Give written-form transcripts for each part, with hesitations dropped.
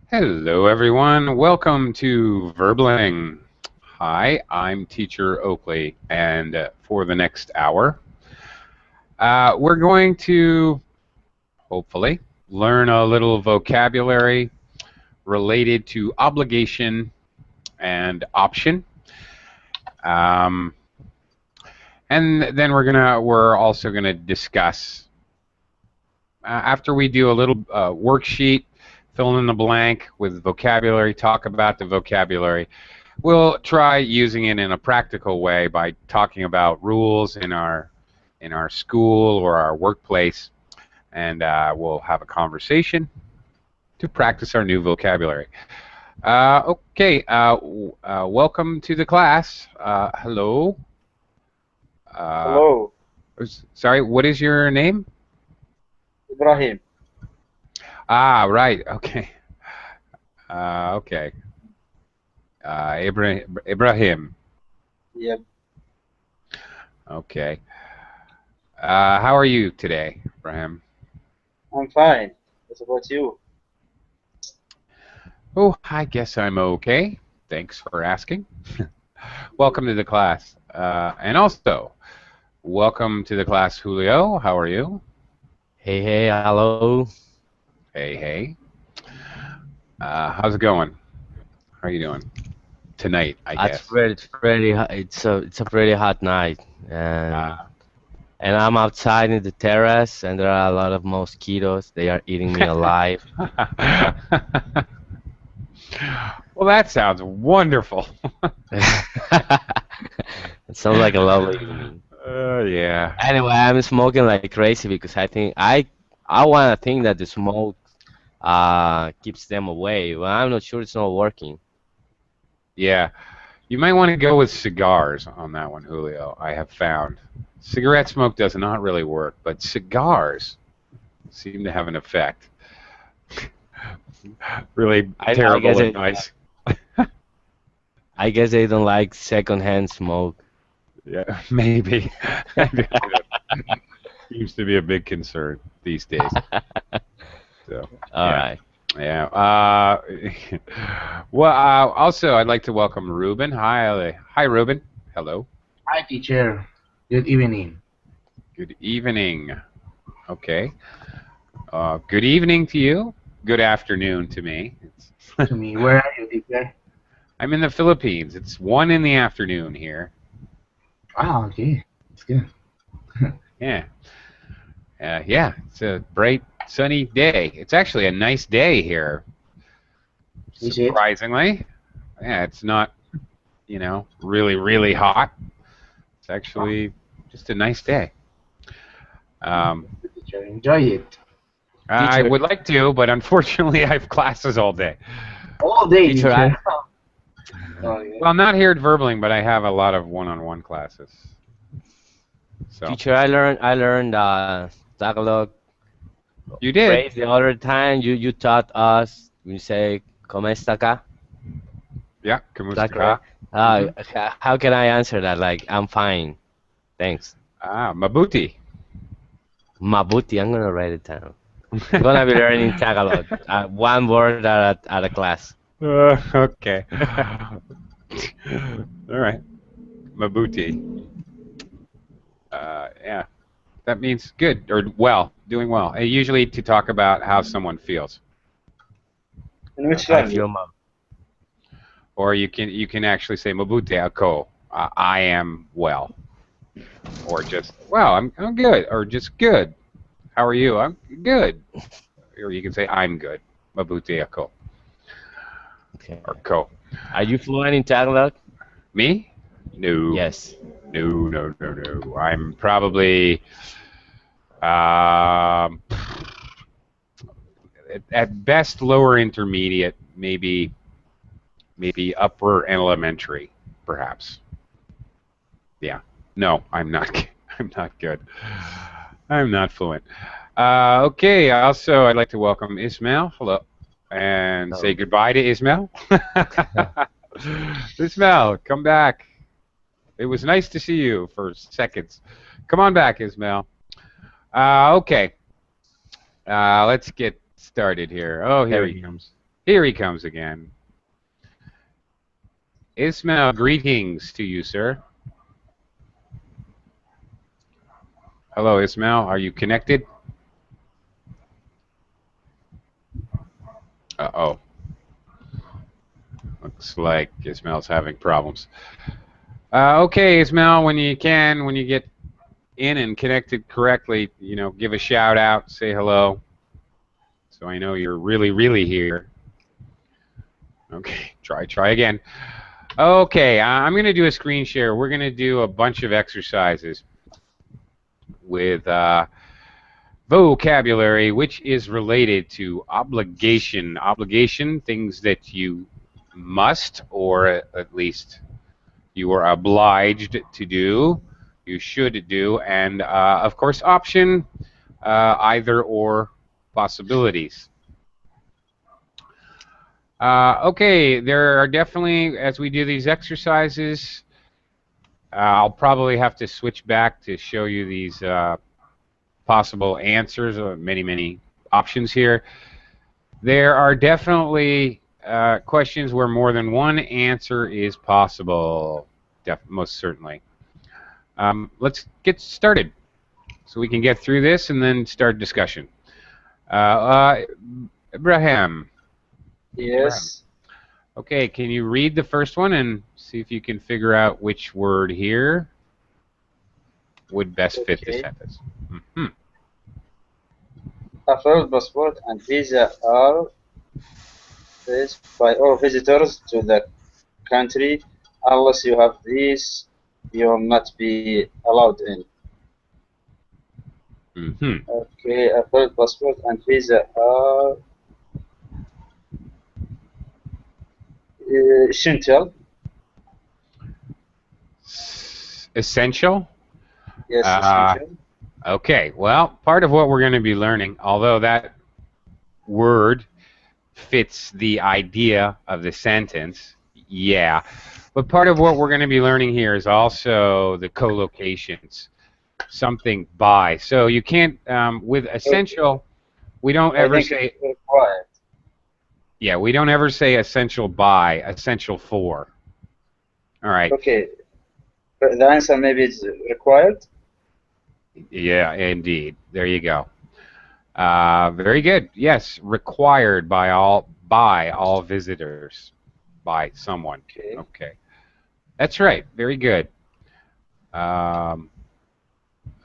Hello, everyone. Welcome to Verbling. Hi, I'm Teacher Oakley, and for the next hour, we're going to hopefully learn a little vocabulary related to obligation and option. Um, and then we're also gonna discuss after we do a little worksheet, fill in the blank with vocabulary, talk about the vocabulary. We'll try using it in a practical way by talking about rules in our school or our workplace, and we'll have a conversation to practice our new vocabulary. Okay, welcome to the class. Hello. Uh, Hello, Sorry, what is your name? Ibrahim. Ah, right. Okay. Okay. Ibrahim. Yep, Okay. How are you today, Ibrahim? I'm fine. What about you? Oh, I guess I'm okay. Thanks for asking. Welcome to the class. And also, welcome to the class, Julio. How are you? Hey, hey, hello. Hey, hey. How's it going? How are you doing? Tonight, I guess. It's pretty hot. It's a pretty hot night, Uh, and I'm outside in the terrace, and there are a lot of mosquitoes. They are eating me alive. well, that sounds wonderful. It sounds like a lovely evening. Yeah. Anyway, I'm smoking like crazy because I want to think that the smoke keeps them away. Well, I'm not sure it's not working. Yeah. You might want to go with cigars on that one, Julio. I have found. Cigarette smoke does not really work, but cigars seem to have an effect. Really I terrible guess advice. I guess they don't like secondhand smoke. Yeah, maybe. Seems to be a big concern these days. So, All yeah. right. Yeah. Well, also, I'd like to welcome Ruben. Hi, Ruben. Hello. Hi, teacher. Good evening. Good evening. Okay. Good evening to you. Good afternoon to me. To me, where are you, teacher? I'm in the Philippines. It's 1 in the afternoon here. Ah, okay. It's good. Yeah. Yeah. It's a bright, sunny day. It's actually a nice day here. Is it? Surprisingly. Yeah, it's not, really, really hot. It's actually just a nice day. Teacher, enjoy it. I would like to, but unfortunately I have classes all day. All day, Teacher, teacher. Oh, yeah. Well, not here at Verbling, but I have a lot of one-on-one classes. So Teacher, I learned Tagalog you did. phrase the other time. You taught us. You say "Cómo está ka?" Yeah, Is that kamusta correct? ka? How can I answer that? Like, I'm fine. Thanks. Mabuti. Mabuti. I'm gonna write it down. I'm gonna be learning Tagalog. One word at a class. Okay. All right. Mabuti. Yeah, that means good or well, doing well. Usually to talk about how someone feels, In which I language? feel or you can actually say mabuti ako. I am well, or just well, I'm good, or just good. How are you? I'm good. Or you can say I'm good. Mabuti ako okay. or ko. Are you fluent in Tagalog? Me? No. Yes. No. I'm probably um, at best lower intermediate, maybe upper elementary, perhaps. Yeah. No, I'm not. I'm not good. I'm not fluent. Okay. Also, I'd like to welcome Ismail. Hello, and say goodbye to Ismail. Ismail, come back. It was nice to see you for seconds. Come on back, Ismail. Okay. Let's get started here. Oh, here he comes. Here he comes again. Ismail, greetings to you, sir. Hello, Ismail. Are you connected? Uh-oh. Looks like Ismail's having problems. Okay, Ismail, when you get in and connected correctly, give a shout out, say hello, so I know you're really, really here. Okay, try again. Okay, I'm going to do a screen share. We're going to do a bunch of exercises with vocabulary which is related to obligation. Obligation, things that you must, or at least you are obliged to do, you should do, and of course option, either or possibilities. Okay, there are definitely, as we do these exercises, I'll probably have to switch back to show you these possible answers, or many options here. There are definitely questions where more than one answer is possible, most certainly. Let's get started so we can get through this and then start discussion. Ibrahim. Yes. Okay, can you read the first one and see if you can figure out which word here would best fit the sentence? A valid passport and visa are used by all visitors to the country. Unless you have these, you will not be allowed in. Okay, a valid passport and visa are essential. Essential? Yes, essential. Okay, well, part of what we're going to be learning, although that word fits the idea of the sentence, yeah, but part of what we're going to be learning here is also the collocations, something by. So you can't, with essential, we don't ever say required. Yeah, we don't ever say essential by, essential for. All right. Okay, the answer maybe is required. Yeah, indeed. There you go. Very good. Yes, required by all visitors, by someone. Okay. That's right. Very good.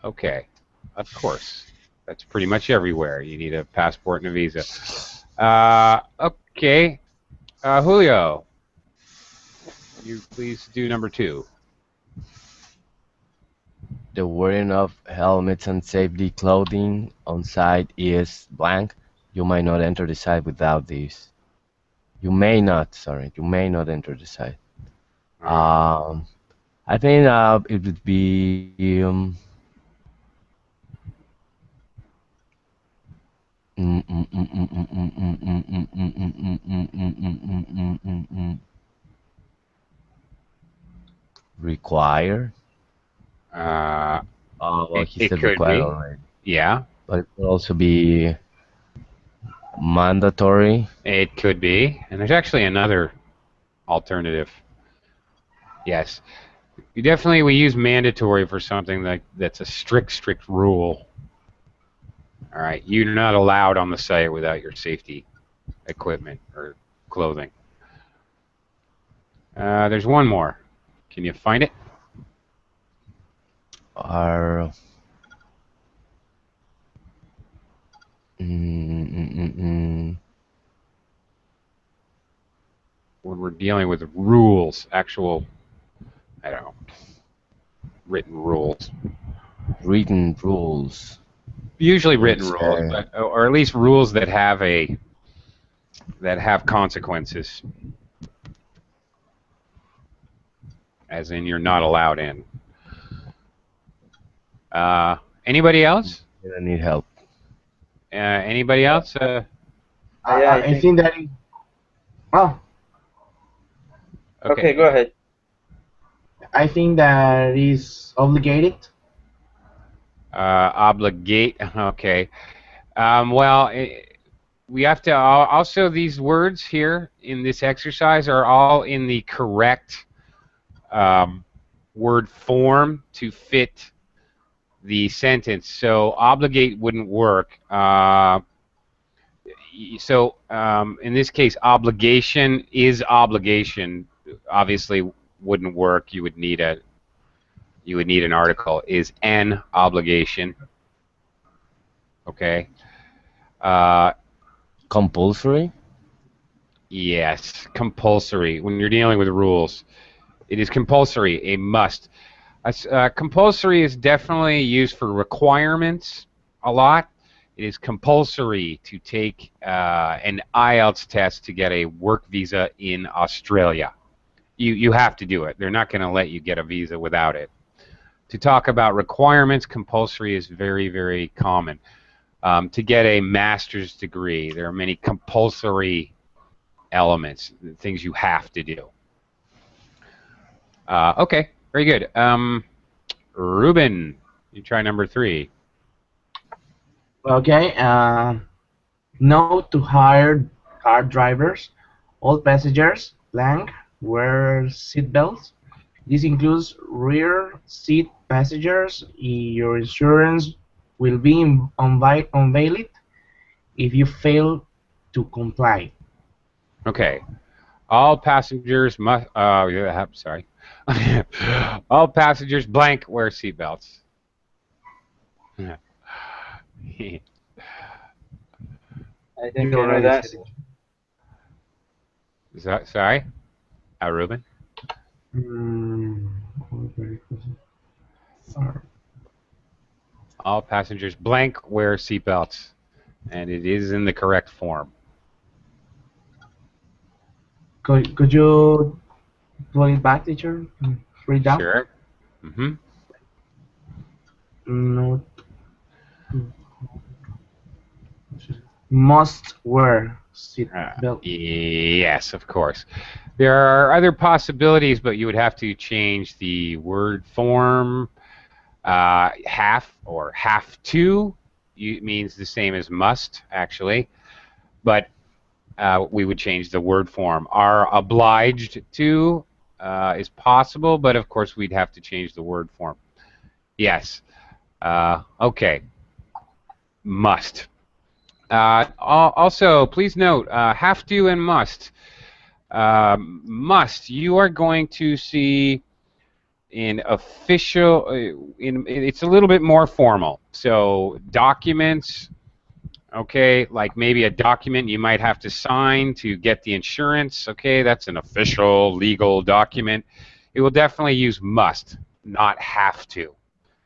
Okay. Of course. That's pretty much everywhere. You need a passport and a visa. Okay. Julio, can you please do number 2? The wearing of helmets and safety clothing on site is blank. You might not enter the site without these. You may not enter the site. I think it would be required. Well, he said required already. Yeah. But it could also be mandatory. It could be. And there's actually another alternative. Yes. We use mandatory for something that's a strict rule. All right. You're not allowed on the site without your safety equipment or clothing. There's one more. Can you find it? When we're dealing with rules, actual, I don't know, written rules. Written rules. Usually written rules, but, or at least rules that have consequences. As in, you're not allowed in. Anybody else? I need help. Anybody else? I think that is... Oh, Okay, go ahead. I think that is obligated. Obligate. Okay. Well, we have to also, these words here in this exercise are all in the correct word form to fit the sentence. So obligate wouldn't work. So in this case, obligation is obligation. Obviously, wouldn't work. You would need an article. Is an obligation. Okay. Compulsory? Yes, compulsory. When you're dealing with rules, it is compulsory, a must. Compulsory is definitely used for requirements a lot. It is compulsory to take an IELTS test to get a work visa in Australia. You have to do it. They're not going to let you get a visa without it. To talk about requirements, compulsory is very, very common. To get a master's degree, there are many compulsory elements, things you have to do. Okay, very good. Ruben, you try number 3. Okay. No to hired car drivers. All passengers blank wear seatbelts. This includes rear seat passengers. Your insurance will be unvalid if you fail to comply. Okay. All passengers must. Yeah, sorry. All passengers blank wear seatbelts. I think I know the answer. Sorry, Ruben. All passengers blank wear seatbelts, and it is in the correct form. Could you put it back, teacher? Read down. Sure. Mm-hmm. No. Must wear seatbelt. Yes, of course. There are other possibilities, but you would have to change the word form. Have or have to means the same as must, actually, but we would change the word form. Are obliged to is possible, but of course we'd have to change the word form. Yes. Okay. Must. Also, please note, have to and must. Must, you are going to see in official, it's a little bit more formal. So documents, okay, like maybe a document you might have to sign to get the insurance, okay, that's an official legal document. It will definitely use must, not have to.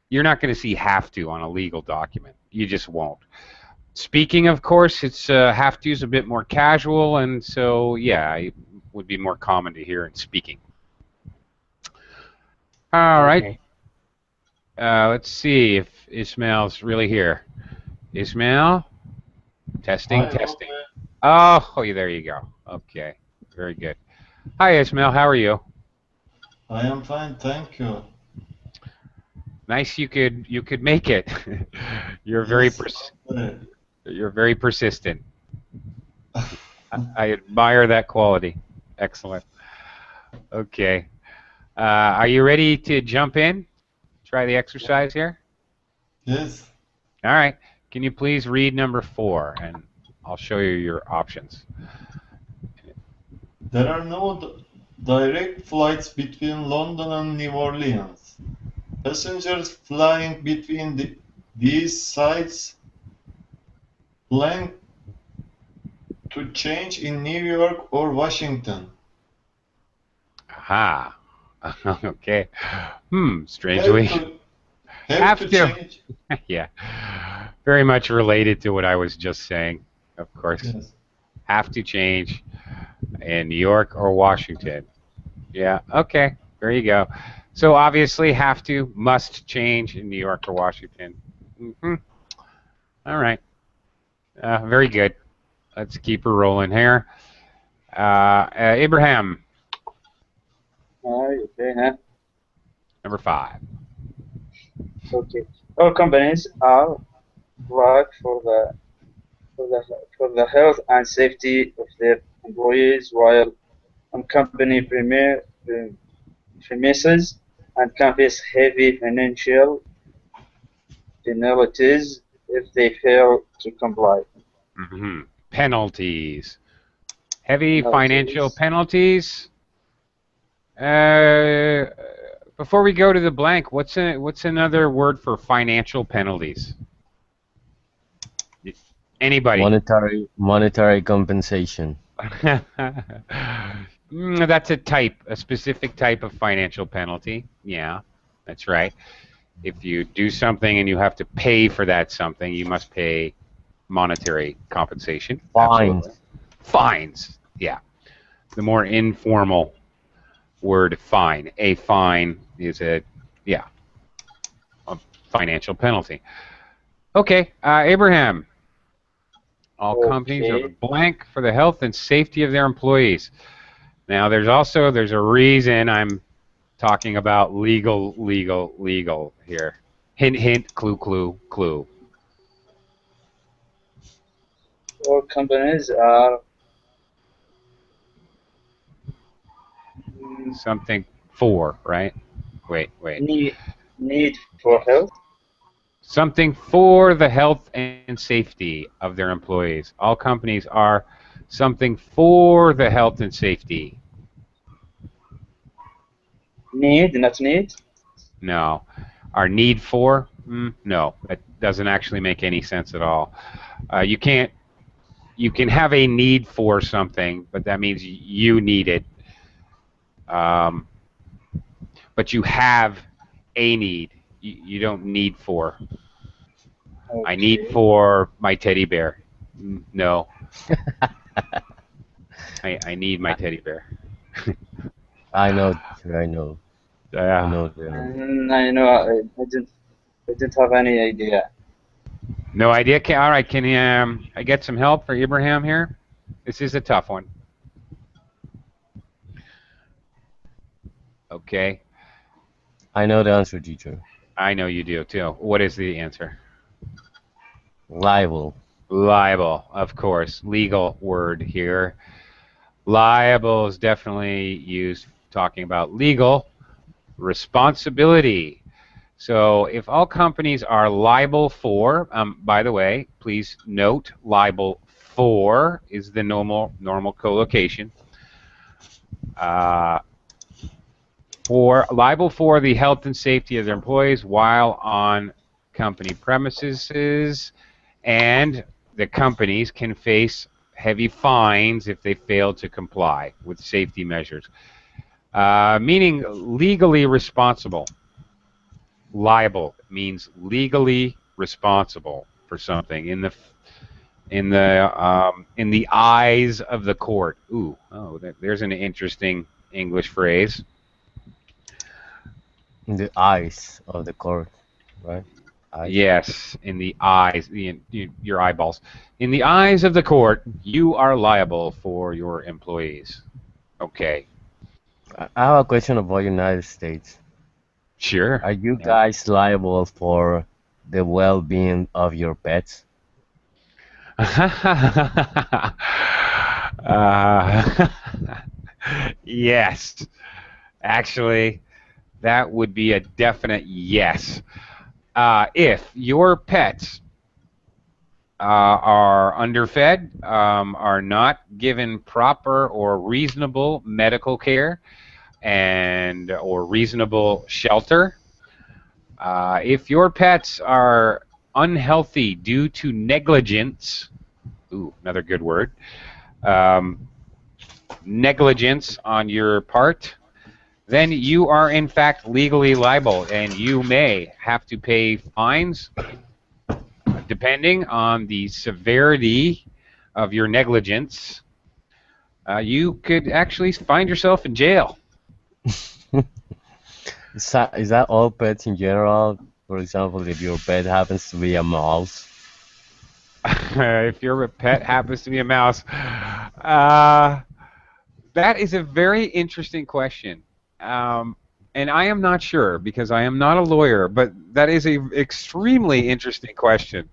You're not going to see have to on a legal document. You just won't. Speaking, of course, it's have to is a bit more casual, and so yeah, it would be more common to hear in speaking. All right. Okay. Let's see if Ismail's really here. Ismail, testing. Okay. Oh, there you go. Okay, very good. Hi, Ismail. How are you? I am fine, thank you. Nice. You could make it. You're very persistent. I admire that quality. Excellent. Okay. Are you ready to jump in? Try the exercise here? Yes. All right. Can you please read number 4, and I'll show you your options. There are no direct flights between London and New Orleans. Passengers flying between these sites plan to change in New York or Washington. Aha. Okay. Strangely. Have to change. Yeah. Very much related to what I was just saying, of course. Yes. Have to change in New York or Washington. Yeah. Okay. There you go. So obviously have to, must change in New York or Washington. All right. Very good. Let's keep her rolling here. Abraham. Okay, huh? Number 5. Okay. All companies are black for the for the health and safety of their employees while on company premises and can face heavy financial penalties if they fail to comply. Hmm. Penalties. Heavy financial Penalties. penalties. Uh, Before we go to the blank, what's another word for financial penalties? Anybody? Monetary compensation. That's a specific type of financial penalty. Yeah, that's right. If you do something and you have to pay for that something, you must pay monetary compensation. Absolutely. Fines. Fines. Yeah. The more informal word fine. A fine is a financial penalty. Okay, Abraham. All companies are Okay. blank for the health and safety of their employees. Now, there's a reason I'm talking about legal here. Hint, hint, clue, clue, clue. All companies are mm, Something for, right? Wait. need for health. Something for the health and safety of their employees. All companies are something for the health and safety. Need, not need. No. Our need for? No. That doesn't actually make any sense at all. You can't. You can have a need for something, but that means you need it. Um, but you have a need. You don't need for. I need Okay. for my teddy bear. No, I need my teddy bear. I know, teacher, I know. I Uh, know the I know. I didn't have any idea. no idea. All right, can I get some help for Ibrahim here? This is a tough one. Okay, I know the answer, teacher. I know you do too. What is the answer? Liable. Liable, of course. Legal word here. Liable is definitely used talking about legal. Responsibility. So if all companies are liable for, by the way, please note liable for is the normal collocation. Uh, for liable for the health and safety of their employees while on company premises, and the companies can face heavy fines if they fail to comply with safety measures. Meaning legally responsible. Liable means legally responsible for something in the eyes of the court. Ooh, oh, there's an interesting English phrase. In the eyes of the court, right? Eyes. Yes, in the eyes, your eyeballs. In the eyes of the court, you are liable for your employees. Okay, I have a question about United States. sure. Are you Yeah. guys liable for the well-being of your pets? uh, yes, actually, that would be a definite yes. If your pets are underfed, are not given proper or reasonable medical care, and or reasonable shelter, if your pets are unhealthy due to negligence, ooh, another good word, um, negligence on your part, then you are in fact legally liable, and you may have to pay fines depending on the severity of your negligence. You could actually find yourself in jail. Is that all pets in general? For example, if your pet happens to be a mouse. If your pet happens to be a mouse, uh, that is a very interesting question. Um, and I am not sure because I am not a lawyer, but that is a extremely interesting question.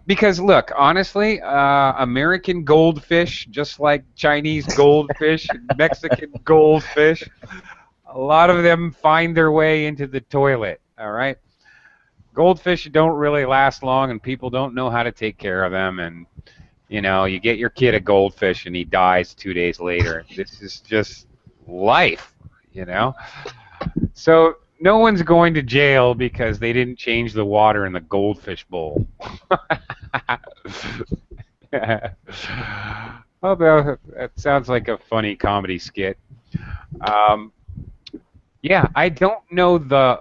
Because look, honestly, American goldfish, just like Chinese goldfish, Mexican goldfish, a lot of them find their way into the toilet. All right, goldfish don't really last long, and people don't know how to take care of them. And you know, you get your kid a goldfish, and he dies 2 days later. This is just life, you know. So no one's going to jail because they didn't change the water in the goldfish bowl. Oh, that sounds like a funny comedy skit. Um, yeah, I don't know the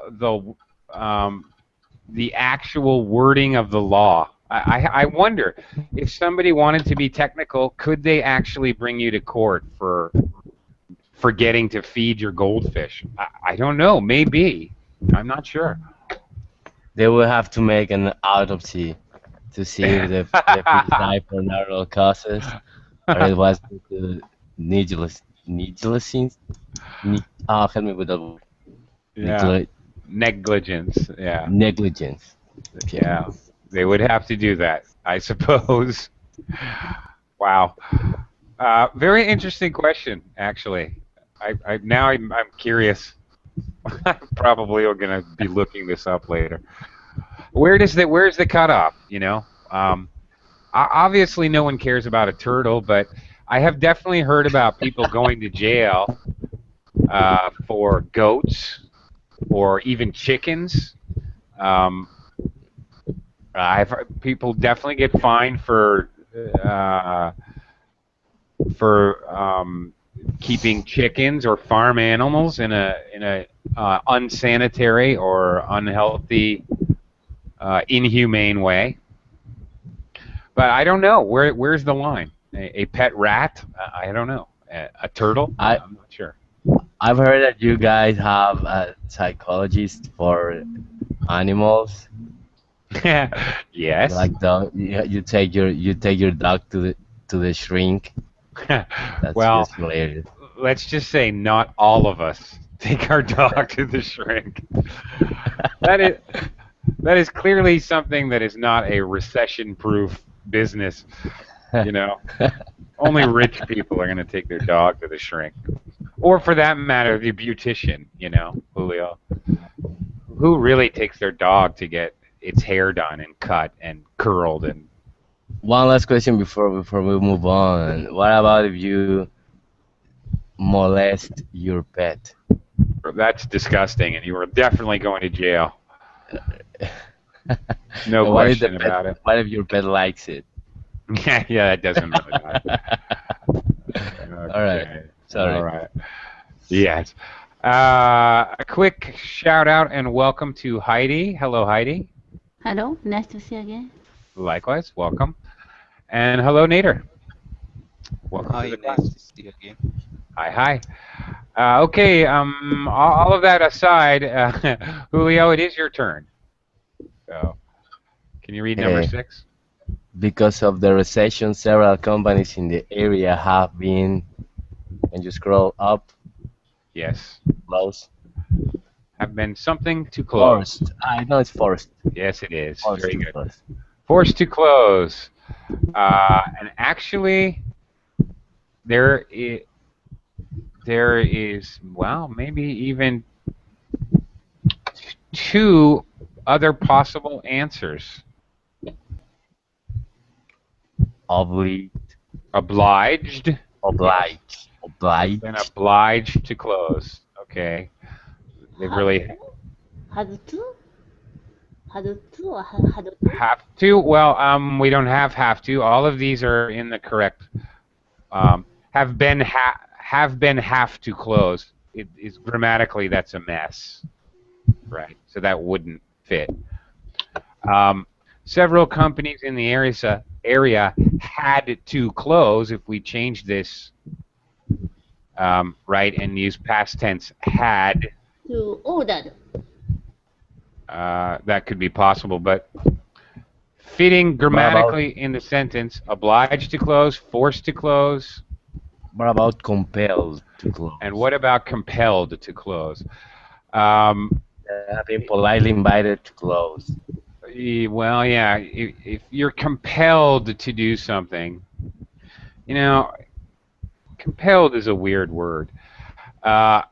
actual wording of the law. I wonder if somebody wanted to be technical, could they actually bring you to court for forgetting to feed your goldfish? I don't know. Maybe. I'm not sure. They will have to make an autopsy to see if the fish died for natural causes or it was due to negligence. Help me with the word. Yeah. Negligence. Yeah. Negligence. Yeah. They would have to do that, I suppose. Wow. Very interesting question, actually. I'm curious. I'm probably going to be looking this up later. Where's the cutoff? You know, obviously no one cares about a turtle, but I have definitely heard about people going to jail for goats or even chickens. People definitely get fined for keeping chickens or farm animals in a unsanitary or unhealthy, inhumane way. But I don't know where's the line. A pet rat? I don't know. A turtle? I'm not sure. I've heard that you guys have a psychologist for animals. Yes. Like you take your dog to the shrink. That's Well, just hilarious. let's just say not all of us take our dog to the shrink. That is clearly something that is not a recession-proof business. You know, only rich people are going to take their dog to the shrink, or for that matter, the beautician. You know, Julio. Who really takes their dog to get its hair done and cut and curled and? One last question before we move on. What about if you molest your pet? That's disgusting, and you are definitely going to jail. No What if question about it. What if your pet likes it? Yeah, that doesn't really matter. Okay. All right. Sorry. All right. Yes. A quick shout out and welcome to Heidi. Hello, Heidi. Hello, nice to see you again. Likewise, welcome. And hello, Nader. Welcome Hi, to the nice class. to see you again. Hi. Okay. All of that aside, Julio, it is your turn. So, can you read number 6? Because of the recession, several companies in the area have been, and you scroll up. Yes. Close. Have been something to close. Forced. I know it's forced. Yes, it is. Forced Very to good. close. Forced to close. And actually, there is, well, maybe even 2 other possible answers. Obliged. Obliged. Obliged. Been obliged to close. Okay. They really Had to? Had to or had to? have to. Well, we don't have to. All of these are in the correct. Have been have to close. It is grammatically that's a mess, right? So that wouldn't fit. Several companies in the area had to close. If we change this, right, and use past tense had. To ordered. That could be possible, but fitting grammatically in the sentence, obliged to close, forced to close. What about compelled to close? And what about compelled to close? They have been politely invited to close. Well, yeah. If you're compelled to do something, you know, compelled is a weird word. Uh,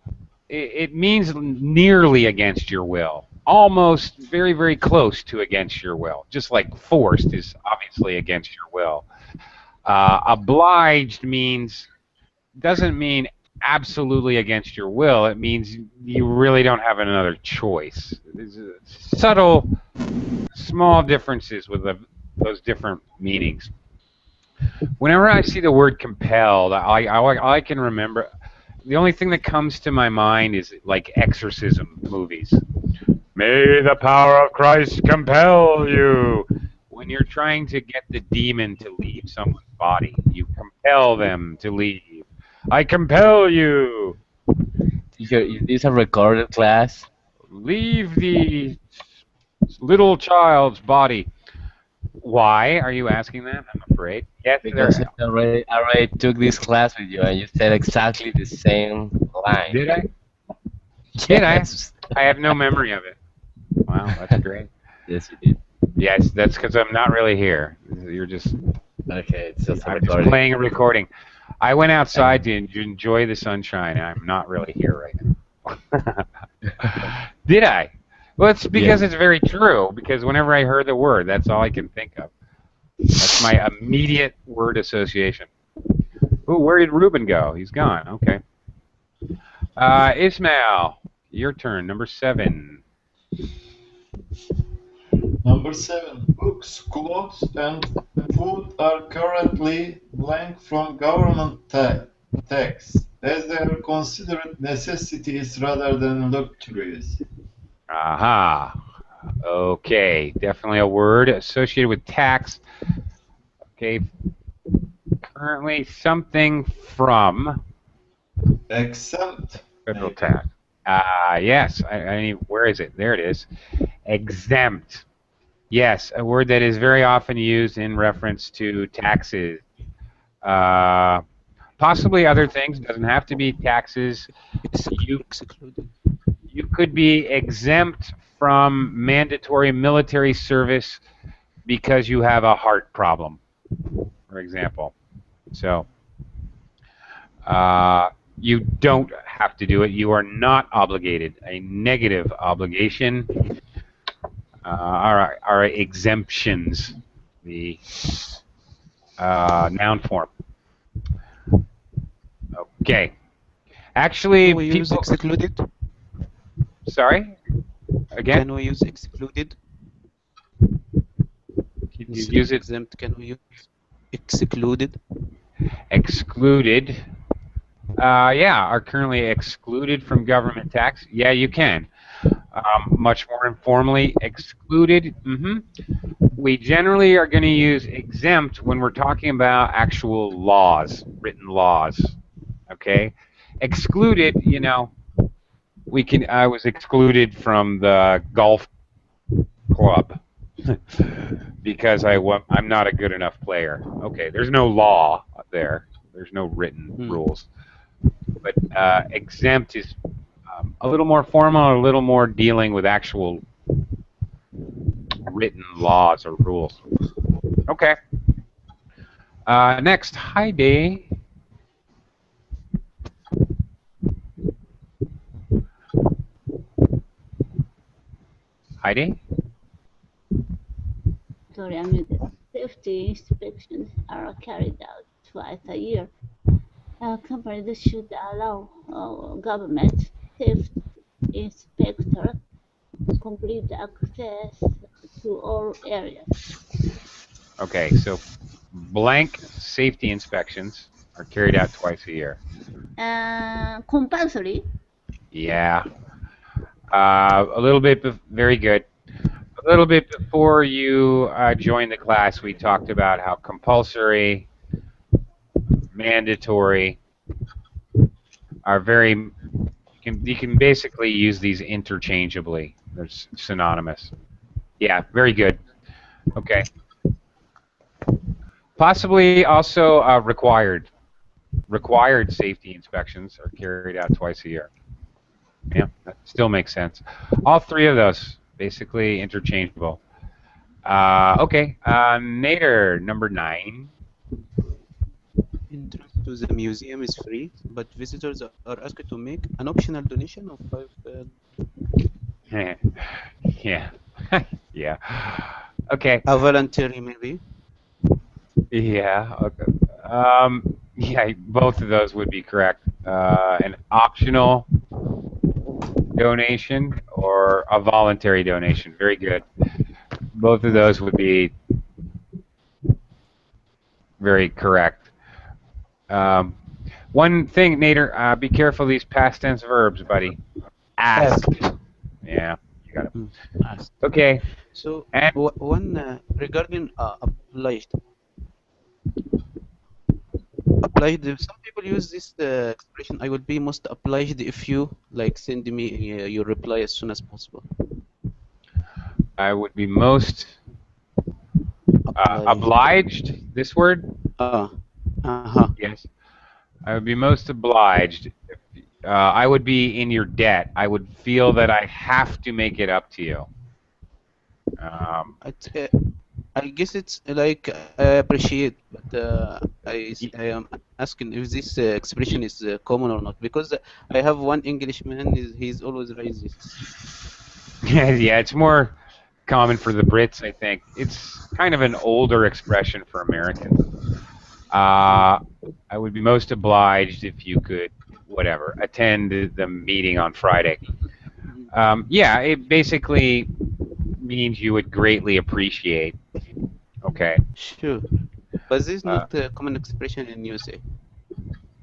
it means nearly against your will, almost very, very close to against your will. Just like forced is obviously against your will. Obliged doesn't mean absolutely against your will. It means you really don't have another choice. There's subtle, small differences with those different meanings. Whenever I see the word compelled, I can remember. The only thing that comes to my mind is like exorcism movies. May the power of Christ compel you. When you're trying to get the demon to leave someone's body, you compel them to leave. I compel you. Teacher, is this a recorded class? Leave the little child's body. Why are you asking that? I'm afraid. Yes, Because I already took this class with you and you said exactly the same line. Did I? Did I? Yes. I have no memory of it. Wow, that's great. Yes, you did. Yes, that's because I'm not really here. You're just. Okay, it's just a I'm just recording. playing a recording. I went outside to enjoy the sunshine. I'm not really here right now. Did I? Well, it's because Yeah. it's very true. Because whenever I heard the word, that's all I can think of. That's my immediate word association. Ooh, where did Ruben go? He's gone. Okay. Ismail, your turn. Number 7. Number 7. Books, clothes, and food are currently blank from government tax, as they are considered necessities rather than luxuries. Aha. Okay. Definitely a word associated with tax. Okay. Currently something from Exempt. federal Maybe. tax. Yes. I mean, where is it? There it is. Exempt. Yes, a word that is very often used in reference to taxes. Uh, possibly other things. Doesn't have to be taxes. You Excluded. you could be exempt from mandatory military service because you have a heart problem, for example. So you don't have to do it. You are not obligated. A negative obligation are exemptions, the noun form. Okay. Actually, Can we use people. excluded? Sorry. Again, Can we use excluded? can you Instead use of it? exempt, can we use excluded? Excluded. Yeah, are currently excluded from government tax. Yeah, you can. Much more informally, excluded. We generally are going to use exempt when we're talking about actual laws, written laws. Okay, excluded. I was excluded from the golf club because I'm not a good enough player. Okay, there's no law there. There's no written rules. But exempt is a little more formal, a little more dealing with actual written laws or rules. Okay. Next, Heidi. Heidi? Sorry, I'm muted. Safety inspections are carried out twice a year. Companies should allow government safety inspectors complete access to all areas. Okay, so blank safety inspections are carried out twice a year. Compulsory. Yeah. A little bit, very good. A little bit before you joined the class, we talked about how compulsory, mandatory are very. You can basically use these interchangeably. They're synonymous. Yeah, very good. Okay. Possibly also required. Required safety inspections are carried out twice a year. Yeah, that still makes sense. All three of those basically interchangeable. Okay. Nader, number 9. Entrance to the museum is free, but visitors are asked to make an optional donation of 5. Yeah. Yeah. Okay. A voluntary maybe. Yeah. Okay. Yeah, both of those would be correct. An optional donation or a voluntary donation. Very good. Both of those would be very correct. Um, one thing, Nader, be careful of these past tense verbs, buddy. Ask. Asked. Yeah, you got it. Asked. Okay. So And one regarding obliged. Obliged. Some people use this expression. I will be most obliged if you like send me your reply as soon as possible. I would be most Obliged. obliged. This word? Uh-huh. Yes. I would be most obliged. I would be in your debt. I would feel that I have to make it up to you. It's, I guess it's like I appreciate, but I am asking if this expression is common or not, because I have one Englishman. He's always raised this. Yeah, it's more common for the Brits, I think. It's kind of an older expression for Americans. I would be most obliged if you could, whatever, attend the meeting on Friday. Yeah, it basically means you would greatly appreciate. Okay. Sure, but this is not a common expression in USA.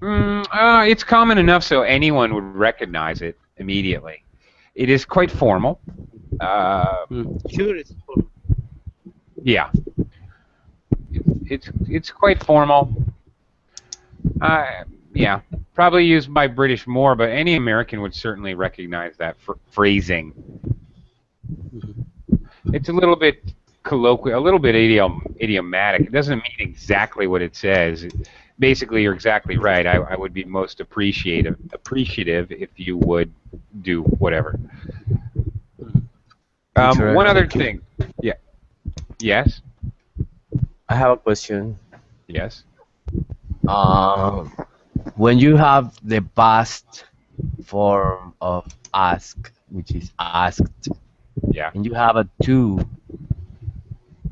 It's common enough so anyone would recognize it immediately. It is quite formal. Sure, it's formal. Yeah. It's quite formal. Yeah, probably used by British more, but any American would certainly recognize that phrasing. It's a little bit colloquial, a little bit idiomatic. It doesn't mean exactly what it says. Basically, you're exactly right. I would be most appreciative if you would do whatever. One other thing. Yeah. Yes. I have a question. Yes. When you have the past form of ask, which is asked, yeah, and you have a to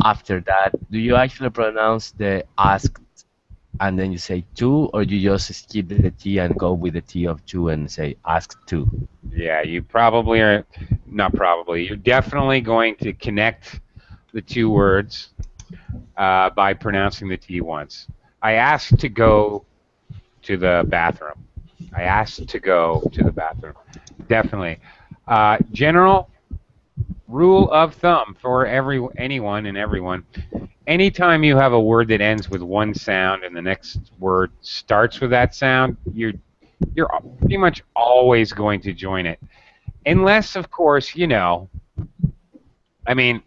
after that, do you actually pronounce the asked and then you say to, or you just skip the T and go with the T of to and say asked to? Yeah, you probably are, not probably, you're definitely going to connect the two words by pronouncing the T once. I asked to go to the bathroom. I asked to go to the bathroom. Definitely. General rule of thumb for anyone and everyone. Anytime you have a word that ends with one sound and the next word starts with that sound, you're pretty much always going to join it. Unless, of course, I mean,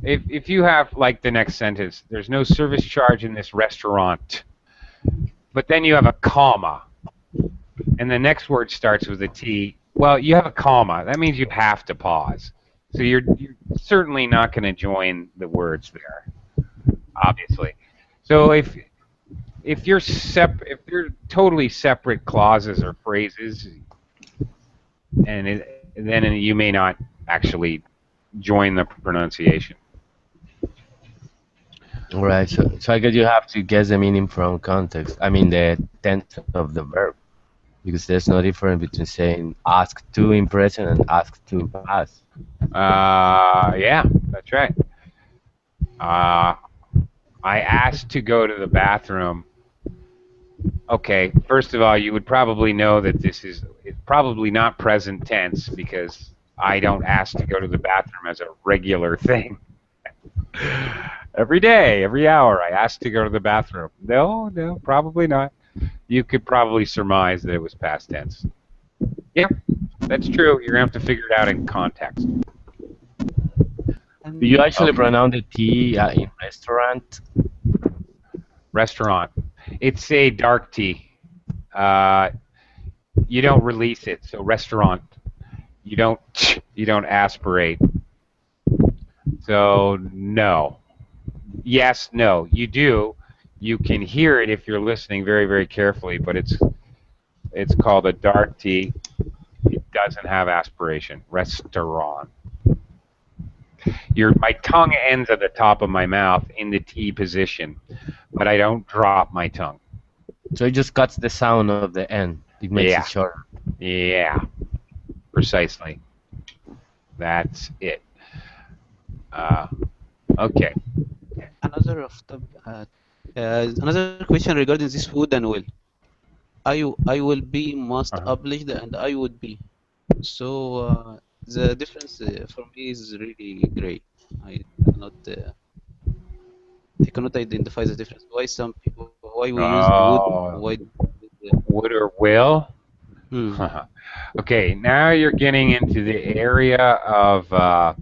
if you have, like the next sentence, there's no service charge in this restaurant, but then you have a comma, and the next word starts with a T, well, you have a comma. That means you have to pause. So you're certainly not going to join the words there, obviously. So if you're totally separate clauses or phrases, then you may not actually join the pronunciation. All right. So I guess you have to guess the meaning from context. I mean the tense of the verb, because there's no difference between saying ask to in present and ask to past. Yeah, that's right. I asked to go to the bathroom. Okay, first of all, you would probably know that it's probably not present tense because I don't ask to go to the bathroom as a regular thing. Every day, every hour, I ask to go to the bathroom. No, probably not. You could probably surmise that it was past tense. Yeah, that's true. You're going to have to figure it out in context. Do you actually pronounce the T in restaurant? Restaurant. It's a dark T. You don't release it. So restaurant. You don't aspirate. So no. Yes, no. You do. You can hear it if you're listening very, very carefully, but it's called a dark T. It doesn't have aspiration. Restaurant. My tongue ends at the top of my mouth in the T position, but I don't drop my tongue. So it just cuts the sound of the N. It makes it shorter. Yeah. Precisely. That's it. Okay. Another question regarding this would and will. I will be must obliged and I would be. So the difference for me is really great. I cannot I cannot identify the difference. Why we use would, why Would or will? hmm. Okay, now you're getting into the area of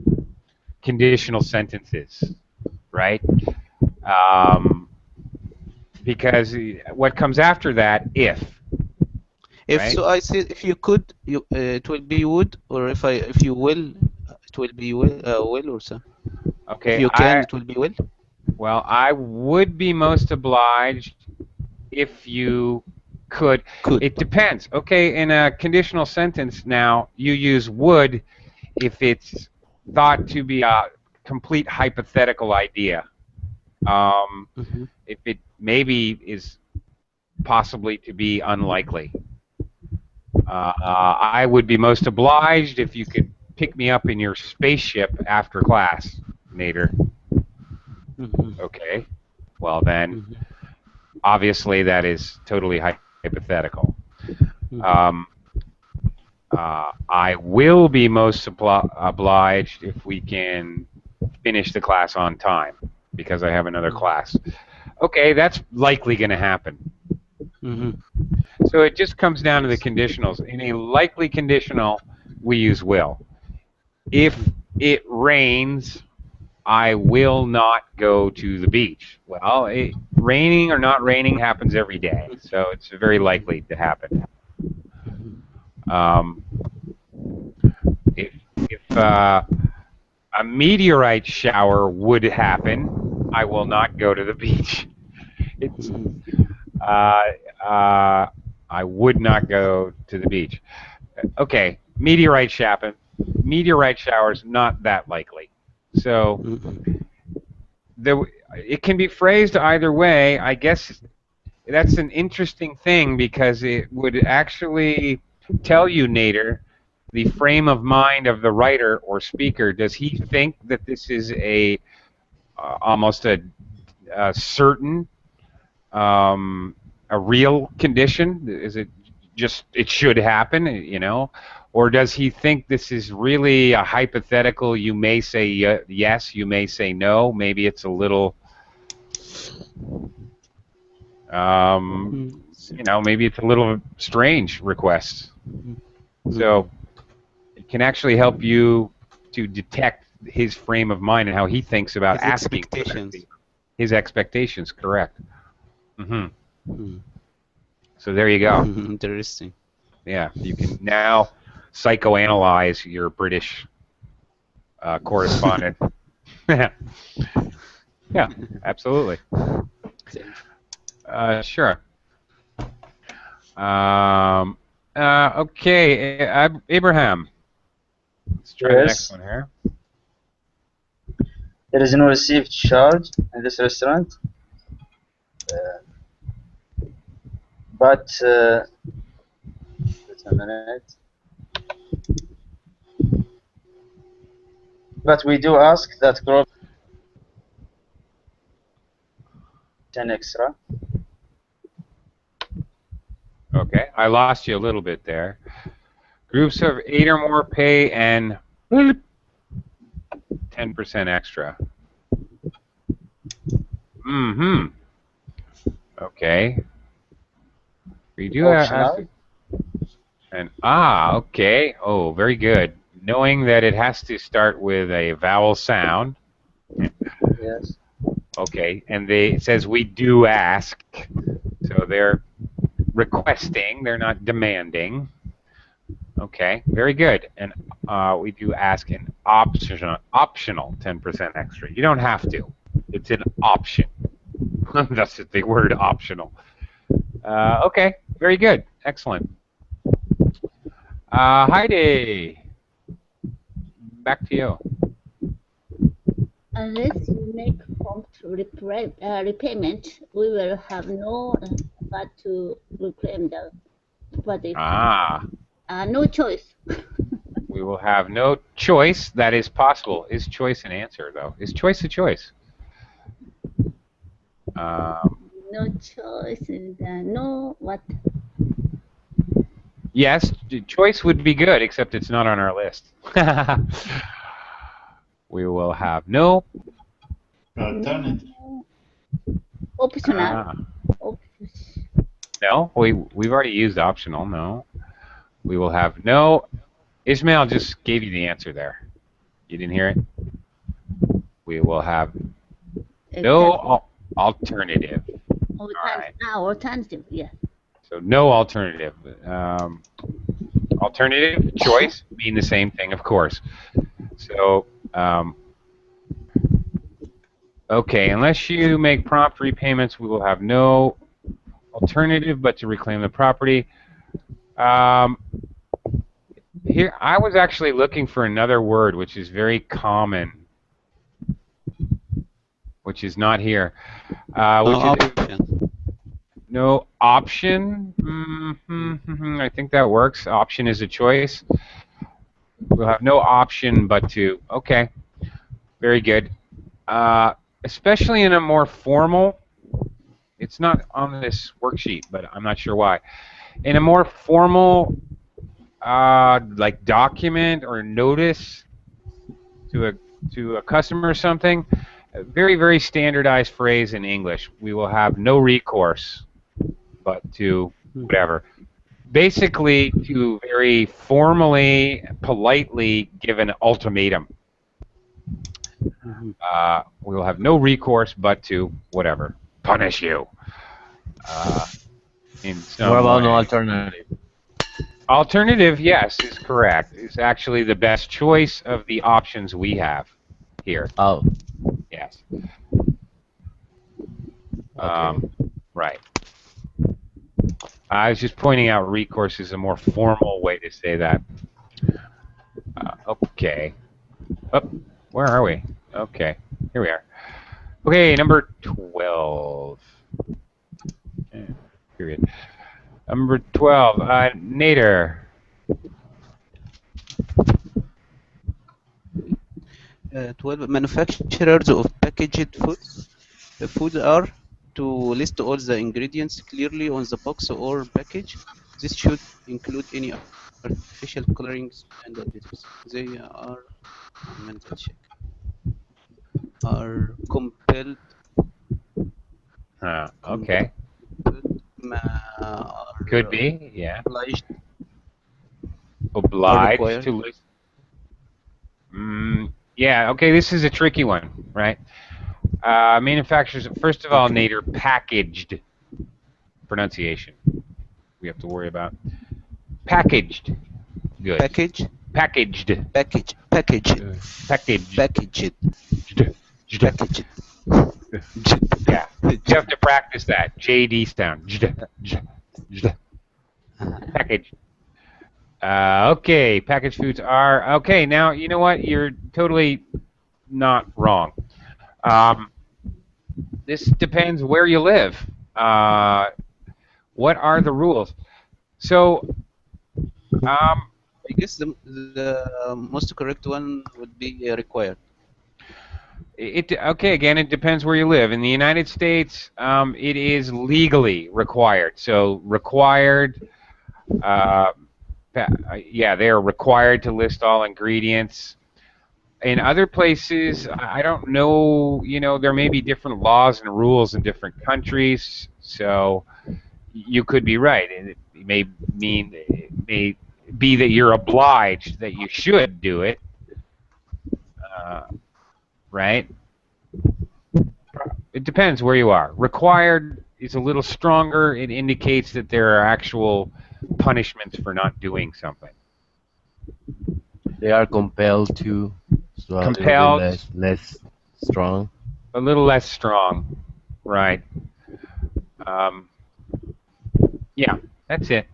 conditional sentences, right? Because what comes after that, if. If right? so, I said if you could, it will be would, or if you will, it will be will or so. If Okay, you can, it will be will. well, I would be most obliged if you could. Could. It depends. Okay, in a conditional sentence now, you use would if it's thought to be a complete hypothetical idea. If it maybe is possibly to be unlikely. I would be most obliged if you could pick me up in your spaceship after class, Nader. Okay. Well then, obviously that is totally hypothetical. I will be most obliged if we can finish the class on time because I have another class. Okay, that's likely going to happen. So it just comes down to the conditionals. In a likely conditional, we use will. If it rains, I will not go to the beach. Well, raining or not raining happens every day, so it's very likely to happen. If a meteorite shower would happen, I will not go to the beach. It's I would not go to the beach. Okay, meteorite showers not that likely. So it can be phrased either way. I guess that's an interesting thing because it would actually tell you, Nader, the frame of mind of the writer or speaker. Does he think that this is almost a certain, a real condition? Is it just it should happen, or does he think this is really a hypothetical? You may say yes, you may say no. Maybe it's a little, maybe it's a little strange request. So it can actually help you to detect his frame of mind and how he thinks about his asking expectations. His expectations, correct. So there you go. Interesting. Yeah, you can now psychoanalyze your British correspondent. Yeah, absolutely. Sure. Okay, Abraham. Let's try the next one here. There is no received charge in this restaurant, but wait a minute. But we do ask that group 10 extra. Okay, I lost you a little bit there. Groups of 8 or more pay and 10% extra. Okay. We do ask. And okay. Oh, very good. Knowing that it has to start with a vowel sound. Yes. Okay, and it says we do ask, so they're requesting, they're not demanding. Okay, very good. And we do ask an optional 10% extra. You don't have to. It's an option. That's the word optional. Okay, very good. Excellent. Heidi, back to you. Unless you make prompt repayment, we will have no but to reclaim the property. No choice. We will have no choice. That is possible. Is choice an answer, though? Is choice a choice? No choice. No what? Yes, choice would be good, except it's not on our list. We will have no Alternative. Optional. No, we've already used optional. No, we will have no. Ismail just gave you the answer there. You didn't hear it? We will have no alternative. Alternative, yeah. So no alternative. Alternative, choice mean the same thing, of course. So, okay, unless you make prompt repayments, we will have no alternative but to reclaim the property. Here, I was actually looking for another word which is very common, which is not here. No option. I think that works. Option is a choice. We'll have no option but to. Okay, very good. Especially in a more formal. It's not on this worksheet, but I'm not sure why. In a more formal, like document or notice to a customer or something, a very, very standardized phrase in English. We will have no recourse, but to whatever. Basically, to very formally, politely give an ultimatum. We will have no recourse, but to whatever. Punish you. In some What about way. no alternative? Alternative, yes, is correct. It's actually the best choice of the options we have here. Oh. Yes. Okay. Right. I was just pointing out recourse is a more formal way to say that. Okay. Where are we? Okay. Here we are. Okay, number 12. Okay, period. Number 12. Nader. 12. Manufacturers of packaged food are to list all the ingredients clearly on the box or package. This should include any artificial colorings and additives. They are compelled. Okay. Could be, yeah. Obliged to list. Yeah, okay, this is a tricky one, right? Manufacturers, first of all, Nader, packaged pronunciation. We have to worry about. Packaged. Good. Packaged. Packaged. Packaged. Packaged. Packaged. Packaged. Yeah, you have to practice that. JD sound. Packaged. Okay, packaged foods are okay. Now you know what? You're totally not wrong. This depends where you live. What are the rules? So, I guess the most correct one would be required. Okay, again, it depends where you live. In the United States, it is legally required. So required, yeah, they are required to list all ingredients. In other places, I don't know, there may be different laws and rules in different countries. So you could be right. It may be that you're obliged, that you should do it. Right? It depends where you are. Required is a little stronger. It indicates that there are actual punishments for not doing something. They are compelled to, so a little bit Compelled, less strong. a little less strong. Right. Um, yeah, that's it.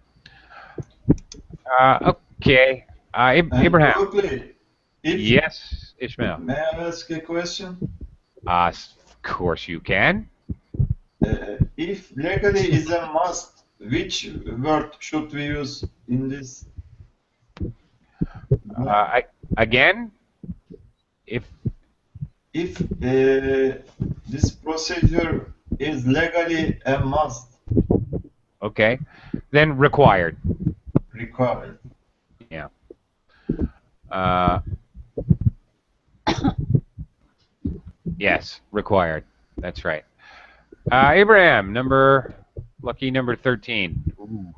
Okay. And Abraham. Oakley, if Yes, Ishmael. may I ask a question? Of course you can. If legally is a must, which word should we use in this? Again, if If this procedure is legally a must, okay, then required. required. Yeah. Uh, yes, required. That's right. Abraham, lucky number 13. Ooh,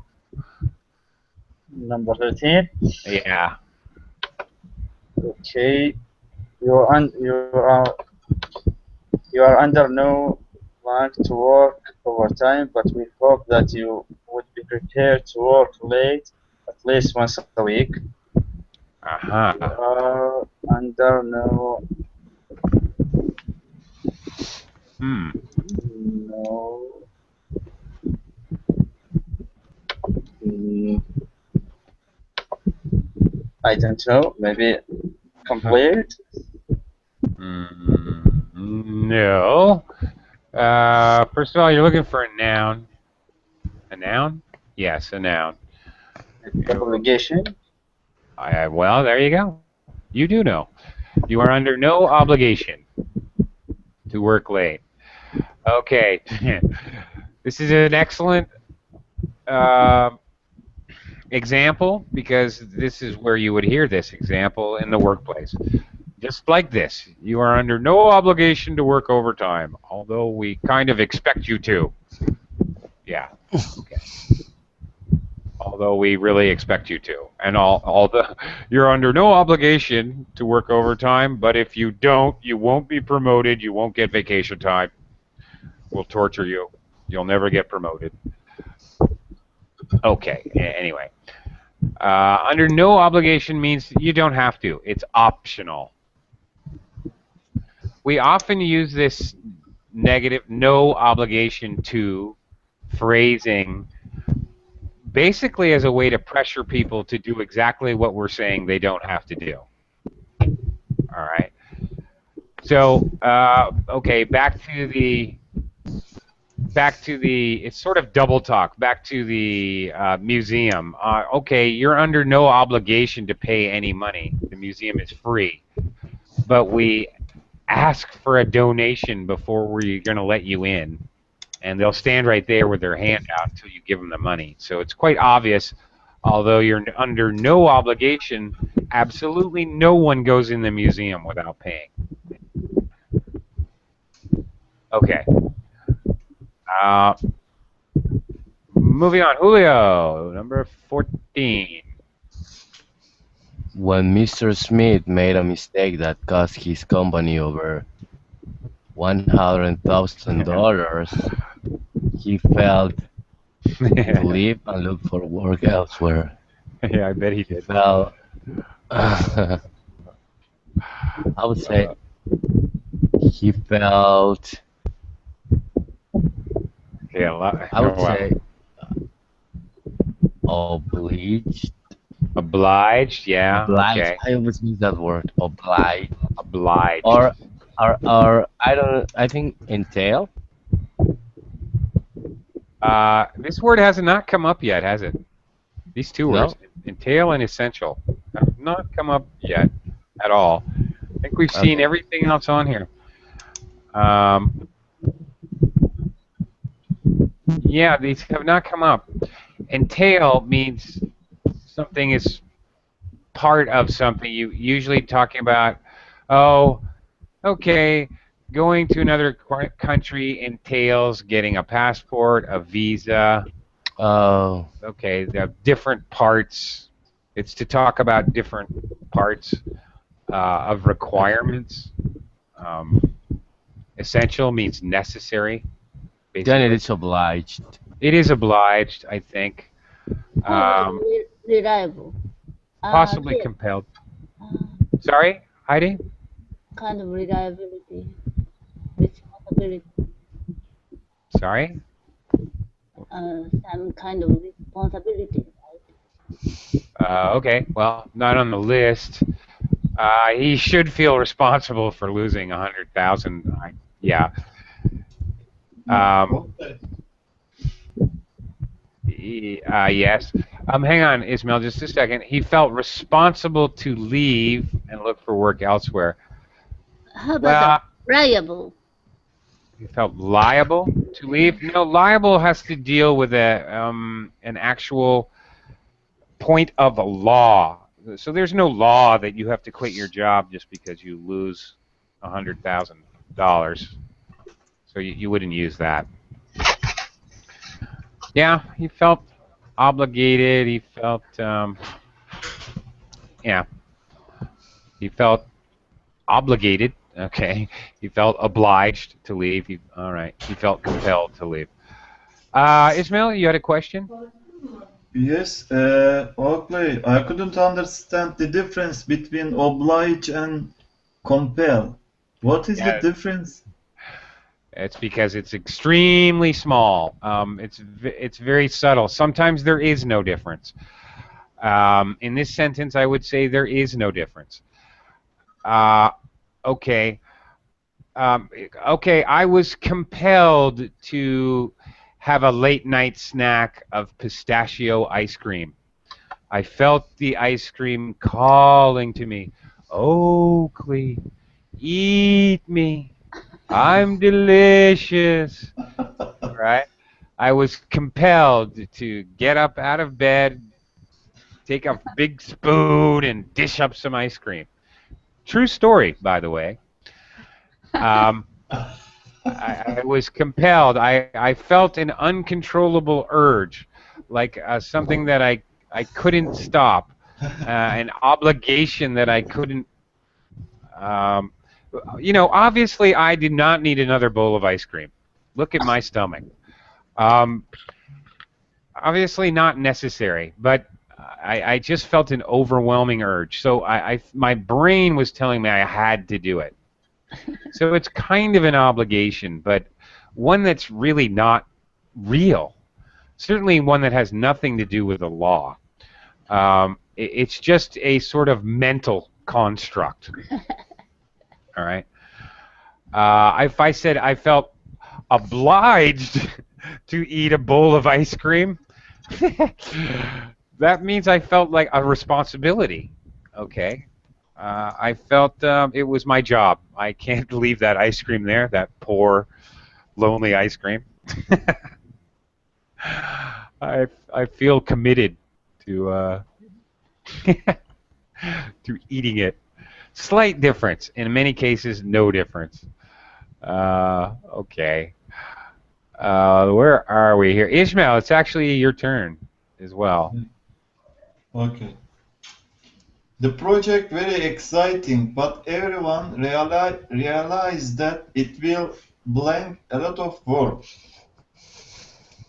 Number 13. yeah. Okay. You are under no plan to work overtime, but we hope that you would be prepared to work late at least once a week. Uh-huh. You are under no Hmm. no mm, I don't know, maybe complete. No. First of all, you're looking for a noun. A noun? Yes, a noun. Obligation. Well, there you go. You do know. You are under no obligation to work late. Okay. This is an excellent uh, example because this is where you would hear this example in the workplace. Just like this, you are under no obligation to work overtime, although we kind of expect you to. Yeah. Okay. Although we really expect you to, and you're under no obligation to work overtime. But if you don't, you won't be promoted. You won't get vacation time. We'll torture you. You'll never get promoted. Okay. Anyway, under no obligation means you don't have to. It's optional. We often use this negative no obligation to phrasing basically as a way to pressure people to do exactly what we're saying they don't have to do. All right. So, okay, back to the, it's sort of double talk, back to the museum. Okay, you're under no obligation to pay any money. The museum is free. But we ask for a donation before we're going to let you in. And they'll stand right there with their hand out until you give them the money. So it's quite obvious, although you're under no obligation, absolutely no one goes in the museum without paying. Okay. Moving on. Julio, number 14. When Mr. Smith made a mistake that cost his company over $100,000, he felt to leave and look for work elsewhere. Yeah, I bet he did. Well, I would say he felt. Yeah, a lot. I would say obliged. Obliged, yeah. Obliged. Okay. I always use that word. Obliged. Obliged. Or I don't. I think entail. This word has not come up yet, has it? These two words, No? entail and essential, have not come up yet at all. I think we've seen Okay. everything else on here. Yeah, these have not come up. Entail means something is part of something. You usually talking about, oh, okay, going to another country entails getting a passport, a visa. Oh. Okay, they have different parts. It's to talk about different parts of requirements. Essential means necessary. Basically. Then it is obliged. It is obliged, I think. Reliable. Possibly Yes. compelled. Uh, Sorry, Heidi? kind of reliability, responsibility, Sorry? some kind of responsibility, right? Okay, well, not on the list. He should feel responsible for losing 100,000. Yeah. Okay. Yes. Hang on, Ismail, just a second. He felt responsible to leave and look for work elsewhere. How about Well, liable? he felt liable to leave. No, liable has to deal with an actual point of a law. So there's no law that you have to quit your job just because you lose $100,000. So you wouldn't use that. Yeah, he felt obligated. He felt, yeah, he felt obligated. Okay, he felt obliged to leave. All right, he felt compelled to leave. Ismail, you had a question? Yes, Oakley, I couldn't understand the difference between oblige and compel. What is the Yeah, difference? it's because it's extremely small. It's very subtle. Sometimes there is no difference. In this sentence, I would say there is no difference. Okay. Okay, I was compelled to have a late night snack of pistachio ice cream. I felt the ice cream calling to me, Oakley, eat me. I'm delicious. Right? I was compelled to get up out of bed, take a big spoon, and dish up some ice cream. True story, by the way. I was compelled. I felt an uncontrollable urge, like something that I couldn't stop, an obligation that I couldn't. Um, obviously, I did not need another bowl of ice cream. Look at my stomach. Um, Obviously, not necessary, but I just felt an overwhelming urge. So my brain was telling me I had to do it. So it's kind of an obligation, but one that's really not real. Certainly one that has nothing to do with the law. It's just a sort of mental construct. All right. If I said I felt obliged to eat a bowl of ice cream, that means I felt like a responsibility. Okay. I felt it was my job. I can't leave that ice cream there, that poor, lonely ice cream. I feel committed to to eating it. Slight difference. In many cases, no difference. Okay. Where are we here? Ishmael, it's actually your turn as well. Okay. The project very exciting, but everyone realize that it will blank a lot of work.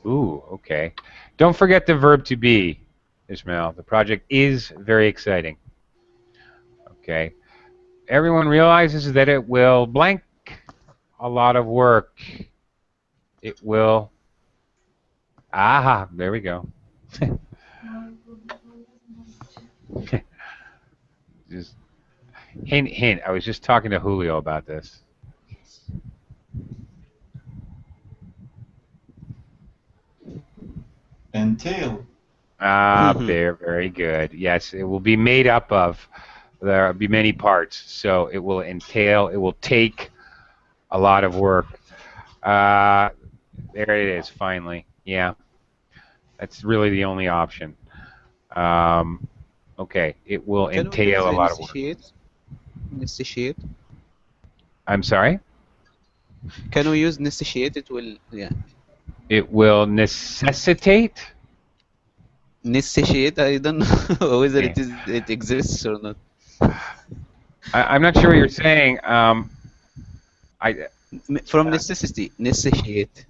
Ooh, okay. Don't forget the verb to be, Ishmael. The project is very exciting. Okay. Everyone realizes that it will blank a lot of work. It will. Aha, there we go. Just hint, hint. I was just talking to Julio about this. Entail. Very good. Yes, it will be made up of. There will be many parts, so it will entail. It will take a lot of work. There it is. Finally, yeah. That's really the only option. Okay, it will Can we use entail a lot of work. necessitate? Necessitate. I'm sorry? Can we use necessitate? It will, yeah. It will necessitate? Necessitate. I don't know whether Okay. it exists or not. I'm not sure what you're saying. From necessity, necessitate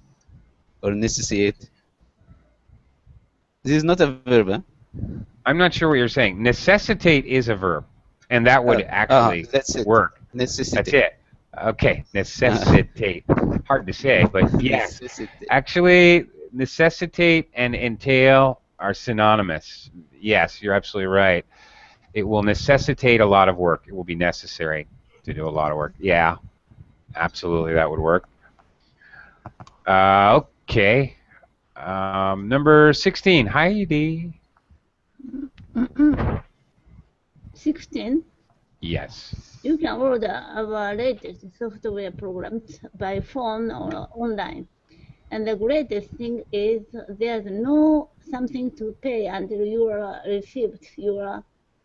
or necessitate. This is not a verb, huh? I'm not sure what you're saying. Necessitate is a verb, and that would actually That's it. work. Necessity. That's it. Okay, necessitate. Hard to say, but yes. Necessity. Actually, necessitate and entail are synonymous. Yes, you're absolutely right. It will necessitate a lot of work. It will be necessary to do a lot of work. Yeah, absolutely, that would work. Okay. Number 16, Heidi. 16. Yes. You can order our latest software programs by phone or online. And the greatest thing is there's no something to pay until you received your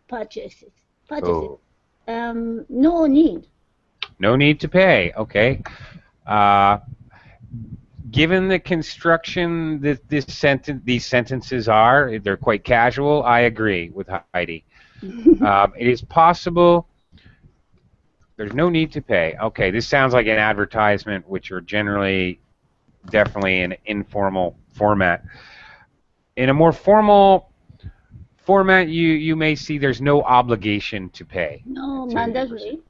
purchases. Oh. No need. No need to pay. Okay. Given the construction that these sentences are, they're quite casual. I agree with Heidi. It is possible. There's no need to pay. Okay, this sounds like an advertisement, which are generally definitely an informal format. In a more formal format, you may see there's no obligation to pay. No, mandatory.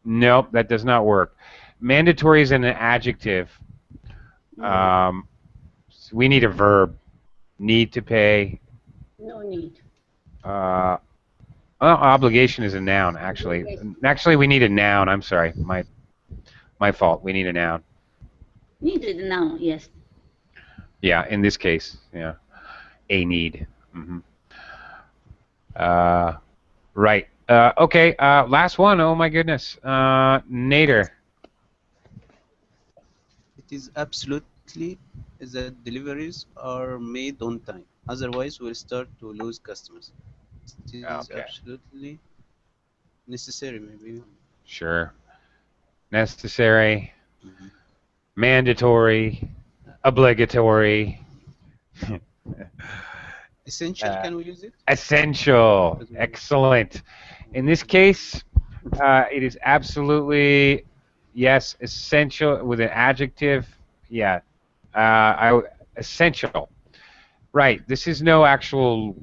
Nope, that does not work. Mandatory is an adjective. We need a verb. Need to pay. No need. Obligation is a noun, actually. Actually, we need a noun. I'm sorry. My fault. We need a noun. Needed a noun, yes. Yeah, in this case, yeah. A need. Right. Okay, last one. Oh, my goodness. Nader. It is absolutely that deliveries are made on time. Otherwise, we'll start to lose customers. It is absolutely necessary, maybe. Sure. Necessary. Mandatory. Obligatory. Essential, can we use it? Essential. Excellent. In this case, it is absolutely, yes, essential with an adjective. Yeah. Essential. Right. This is no actual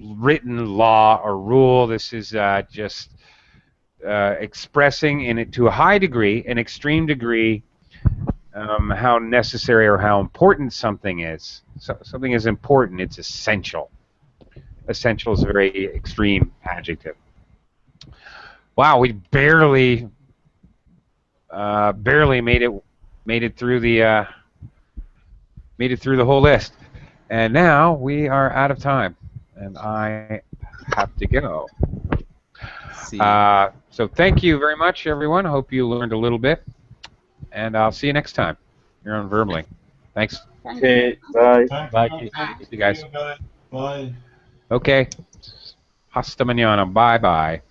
written law or rule. This is just expressing in it to a high degree, an extreme degree, how necessary or how important something is. So something is important. It's essential. Essential is a very extreme adjective. Wow, we barely made it through the whole list, and now we are out of time, and I have to go. So thank you very much, everyone. I hope you learned a little bit, and I'll see you next time here on Verbally. Thanks. Okay, bye. Bye. See you guys. Bye. Okay. Hasta mañana. Bye-bye.